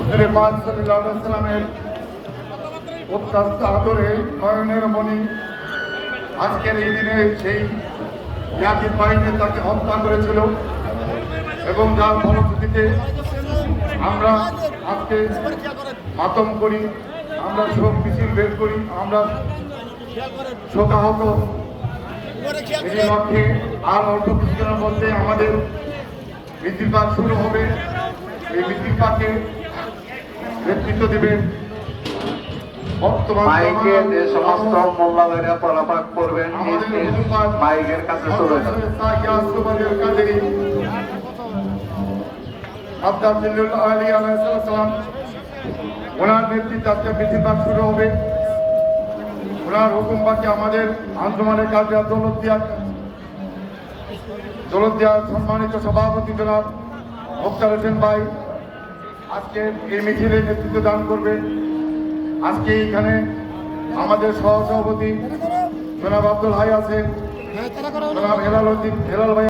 হুজুরে পাক সাল্লাল্লাহু আলাইহি ওয়াসাল্লামের অত্যন্ত আদরে নয়নের মণি আজকের এই দিনে সেই ইয়াজিদ বাহিনী তাকে হত্যা করেছিল এবং যার ফলশ্রুতিতে আমরা আজকে মাতম করি, আমরা শোক মিছিল বের করি, আমরা শোকাহত। এই লক্ষ্যে আর অল্প কিছুদিনের মধ্যে আমাদের মিছিল পাক শুরু হবে। এই মিছিল পাকে নেতৃত্ব দেবেন মাইকে যে সমস্ত মোল্লা ভাইরা পলাপাক করবেন মাইকের কাছে চলে যাবেন। ওনার নেতৃত্বে আজকে মিছিল পাক শুরু হবে। ওনার হুকুম বাকি আমাদের আঞ্জুমানের কাজে দৌলতদিয়ার সম্মানিত সভাপতি জনাব মোক্তার হোসেন ভাই আজকে এই মিছিলে নেতৃত্ব দান করবে। আজকে এইখানে আমাদের সহসভাপতি জনাব আব্দুল হাই আছেন, জনাব হেলাল ভাই